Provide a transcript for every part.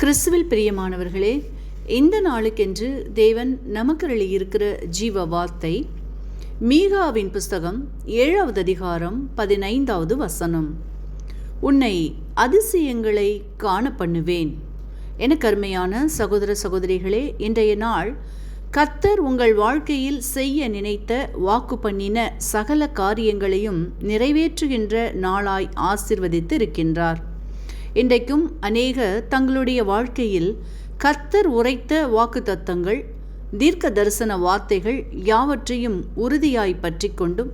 கிறிஸ்துவில் பிரியமானவர்களே, இந்த நாளுக்கென்று தேவன் நமக்கு அருளியிருக்கிற ஜீவ வார்த்தை மீகாவின் புஸ்தகம் 7வது அதிகாரம் 15வது வசனம். உன்னை அதிசயங்களை காண பண்ணுவேன். எனக்கு அருமையான சகோதர சகோதரிகளே, இன்றைய நாள் கர்த்தர் உங்கள் வாழ்க்கையில் செய்ய நினைத்த வாக்கு பண்ணின சகல காரியங்களையும் நிறைவேற்றுகின்ற நாளாய் ஆசீர்வதித்து இருக்கின்றார். இன்றைக்கும் அநேகர் தங்களுடைய வாழ்க்கையில் கர்த்தர் உரைத்த வாக்குத்தத்தங்கள், தீர்க்க தரிசன வார்த்தைகள் யாவற்றையும் உறுதியாய் பற்றி கொண்டும்,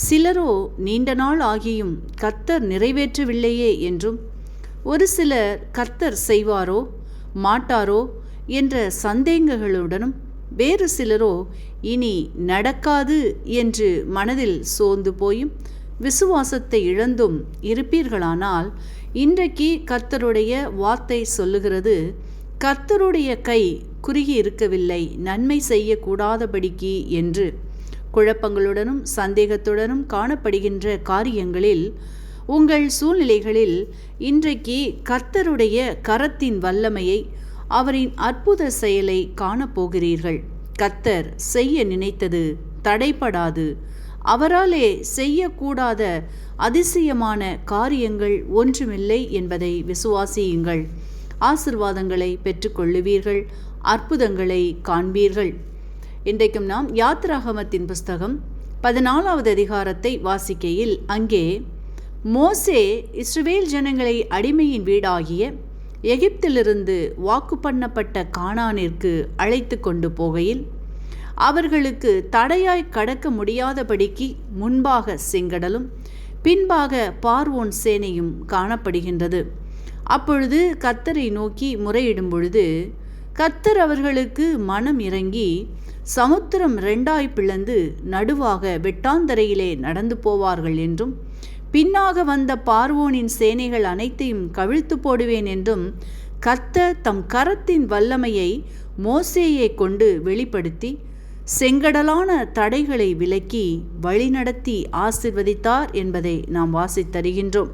சிலரோ நீண்ட நாள் ஆகியும் கர்த்தர் நிறைவேற்றவில்லையே என்றும், ஒரு சிலர் கர்த்தர் செய்வாரோ மாட்டாரோ என்ற சந்தேகங்களுடனும், வேறு சிலரோ இனி நடக்காது என்று மனதில் சோர்ந்து போயும் விசுவாசத்தை இழந்தும் இருப்பீர்களானால், இன்றைக்கு கர்த்தருடைய வார்த்தை சொல்லுகிறது, கர்த்தருடைய கை குறுகி இருக்கவில்லை நன்மை செய்யக்கூடாதபடிக்கு என்று. குழப்பங்களுடனும் சந்தேகத்துடனும் காணப்படுகின்ற காரியங்களில், உங்கள் சூழ்நிலைகளில் இன்றைக்கு கர்த்தருடைய கரத்தின் வல்லமையை, அவரின் அற்புத செயலை காணப்போகிறீர்கள். கர்த்தர் செய்ய நினைத்தது தடைபடாது. அவராலே செய்யக்கூடாத அதிசயமான காரியங்கள் ஒன்றுமில்லை என்பதை விசுவாசியுங்கள். ஆசீர்வாதங்களை பெற்றுக்கொள்ளுவீர்கள், அற்புதங்களை காண்பீர்கள். இன்றைக்கும் நாம் யாத்திராகமத்தின் புஸ்தகம் 14வது அதிகாரத்தை வாசிக்கையில், அங்கே மோசே இஸ்ரவேல் ஜனங்களை அடிமையின் வீடாகிய எகிப்திலிருந்து வாக்கு பண்ணப்பட்ட கானானிற்கு அழைத்து கொண்டு போகையில், அவர்களுக்கு தடையாய் கடக்க முடியாதபடிக்கு முன்பாக செங்கடலும் பின்பாக பார்வோன் சேனையும் காணப்படுகின்றது. அப்பொழுது கர்த்தரை நோக்கி முறையிடும் பொழுது, கர்த்தர் அவர்களுக்கு மனம் இறங்கி சமுத்திரம் 2 பிளந்து நடுவாக வெட்டாந்தரையிலே நடந்து போவார்கள் என்றும், பின்னாக வந்த பார்வோனின் சேனைகள் அனைத்தையும் கவிழ்த்து போடுவேன் என்றும் கர்த்தர் தம் கரத்தின் வல்லமையை மோசேயை கொண்டு வெளிப்படுத்தி செங்கடலான தடைகளை விலக்கி வழிநடத்தி ஆசீர்வதித்தார் என்பதை நாம் வாசித்தருகின்றோம்.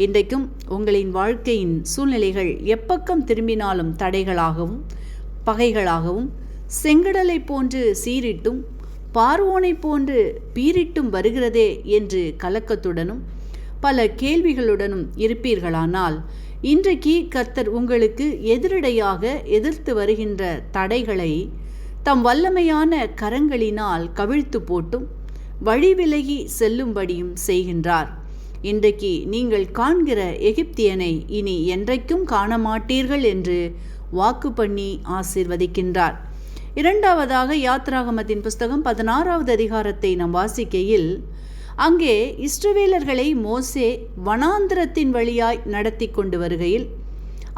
இன்றைக்கும் உங்களின் வாழ்க்கையின் சூழ்நிலைகள் எப்பக்கம் திரும்பினாலும் தடைகளாகவும் பகைகளாகவும், செங்கடலை போன்று சீரிட்டும் பார்வோனை போன்று பீரிட்டும் வருகிறதே என்று கலக்கத்துடனும் பல கேள்விகளுடனும் இருப்பீர்களானால், இன்றைக்கு கர்த்தர் உங்களுக்கு எதிரடையாக எதிர்த்து வருகின்ற தடைகளை தம் வல்லமையான கரங்களினால் கவிழ்த்து போட்டும் வழி விலகி செல்லும்படியும் செய்கின்றார். இன்றைக்கு நீங்கள் காண்கிற எகிப்தியனை இனி என்றைக்கும் காண மாட்டீர்கள் என்று வாக்கு பண்ணி ஆசீர்வதிக்கின்றார். இரண்டாவதாக யாத்திராகமத்தின் புஸ்தகம் 16வது அதிகாரத்தை நாம் வாசிக்கையில், அங்கே இஸ்ரவேலர்களை மோசே வனாந்திரத்தின் வழியாய் நடத்தி கொண்டு வருகையில்,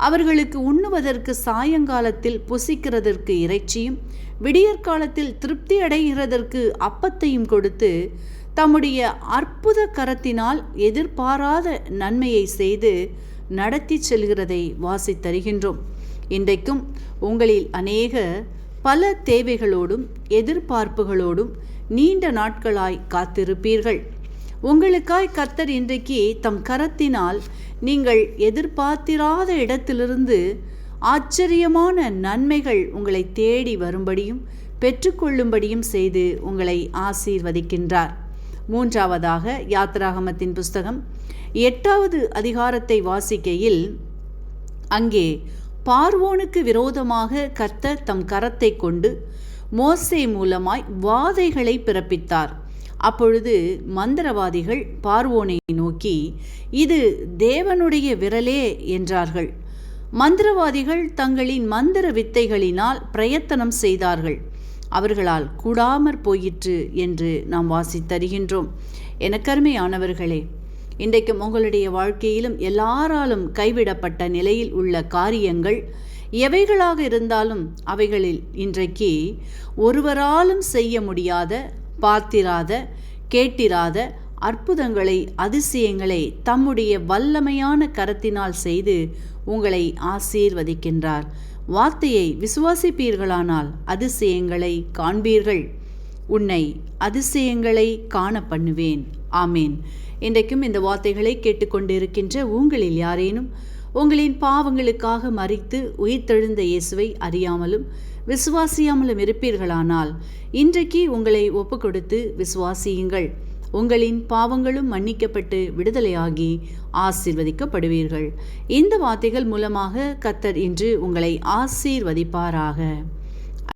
அவர்களுக்கு உண்ணுவதற்கு சாயங்காலத்தில் புசிக்கிறதற்கு இறைச்சியும் விடியற்காலத்தில் திருப்தி அடைகிறதற்கு அப்பத்தையும் கொடுத்து, தம்முடைய அற்புத கரத்தினால் எதிர்பாராத நன்மையை செய்து நடத்தி செல்கிறதை வாசித்தருகின்றோம். இன்றைக்கும் உங்களில் அநேக பல தேவைகளோடும் எதிர்பார்ப்புகளோடும் நீண்ட நாட்களாய் காத்திருப்பீர்கள். உங்களுக்காய் கர்த்தர் இன்றைக்கு தம் கரத்தினால் நீங்கள் எதிர்பார்த்திராத இடத்திலிருந்து ஆச்சரியமான நன்மைகள் உங்களை தேடி வரும்படியும் பெற்றுக்கொள்ளும்படியும் செய்து உங்களை ஆசீர்வதிக்கின்றார். மூன்றாவதாக யாத்திராகமத்தின் புஸ்தகம் 8வது அதிகாரத்தை வாசிக்கையில், அங்கே பார்வோனுக்கு விரோதமாக கர்த்தர் தம் கரத்தை கொண்டு மோசே மூலமாய் வாதைகளை பிறப்பித்தார். அப்பொழுது மந்திரவாதிகள் பார்வோனை நோக்கி, இது தேவனுடைய விரலே என்றார்கள். மந்திரவாதிகள் தங்களின் மந்திர வித்தைகளினால் பிரயத்தனம் செய்தார்கள், அவர்களால் கூடாமற் போயிற்று என்று நாம் வாசித்தருகின்றோம். எனக்கருமையானவர்களே, இன்றைக்கும் உங்களுடைய வாழ்க்கையிலும் எல்லாராலும் கைவிடப்பட்ட நிலையில் உள்ள காரியங்கள் எவைகளாக இருந்தாலும், அவைகளில் இன்றைக்கு ஒருவராலும் செய்ய முடியாத, பார்த்திராத, கேட்டிராத அற்புதங்களை, அதிசயங்களை தம்முடைய வல்லமையான கரத்தினால் செய்து உங்களை ஆசீர்வதிக்கின்றார். வார்த்தையை விசுவாசிப்பீர்களானால் அதிசயங்களை காண்பீர்கள். உன்னை அதிசயங்களை காண பண்ணுவேன். ஆமேன். இன்றைக்கும் இந்த வார்த்தைகளை கேட்டுக்கொண்டிருக்கின்ற உங்களில் யாரேனும் உங்களின் பாவங்களுக்காக மரித்து உயிர்த்தெழுந்த இயேசுவை அறியாமலும் விசுவாசியாமலும் இருப்பீர்களானால் இன்றைக்கு உங்களை ஒப்புக்கொடுத்து விசுவாசியுங்கள். உங்களின் பாவங்களும் மன்னிக்கப்பட்டு விடுதலையாகி ஆசீர்வதிக்கப்படுவீர்கள். இந்த வார்த்தைகள் மூலமாக கர்த்தர் இன்று உங்களை ஆசீர்வதிப்பாராக.